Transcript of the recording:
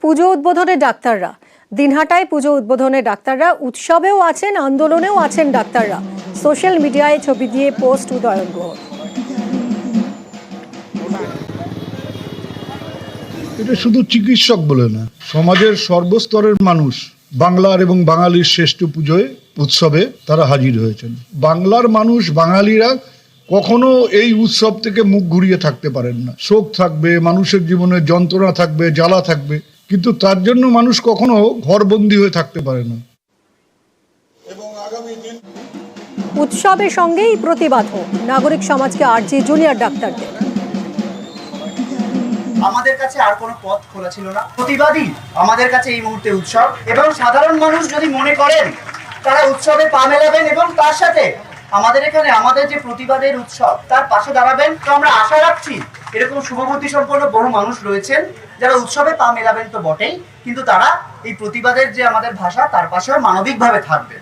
পুজো উদ্বোধনে ডাক্তাররা দিনহাটায় পুজো উদ্বোধনে ডাক্তাররা উৎসবেও আছেন, আন্দোলনেও আছেন ডাক্তাররা। সোশ্যাল মিডিয়ায় ছবি দিয়ে পোস্ট উদয়ন গুহ। এটা শুধু চিকিৎসক বলে না, সমাজের সর্বস্তরের মানুষ বাংলার এবং বাঙালির শ্রেষ্ঠ পুজোয় উৎসবে তারা হাজির হয়েছেন। বাংলার মানুষ, বাঙালিরা কখনো এই উৎসব থেকে মুখ ঘুরিয়ে থাকতে পারেন না। শোক থাকবে, মানুষের জীবনে যন্ত্রণা থাকবে, জ্বালা থাকবে, কিন্তু তার জন্য মানুষ কখনো ঘরবন্দি হয়ে থাকতে পারে না। উৎসবের সঙ্গেই প্রতিবাদও নাগরিক সমাজকে আর্জি জুনিয়র ডাক্তারদের। আমাদের কাছে আর কোনো পথ খোলা ছিল না, প্রতিবাদী আমাদের কাছে এই মুহূর্তে উৎসব। এবং সাধারণ মানুষ যদি মনে করেন তারা উৎসবে পা মেলাবেন এবং তার সাথে আমাদের এখানে আমাদের যে প্রতিবাদের উৎসব তার পাশে দাঁড়াবেন, তো আমরা আশা রাখছি এরকম শুভবুদ্ধি সম্পন্ন বহু মানুষ রয়েছেন যারা উৎসবে পা মেলাবেন তো বটেই, কিন্তু তারা এই প্রতিবাদের যে আমাদের ভাষা তার পাশেও মানবিকভাবে থাকবেন।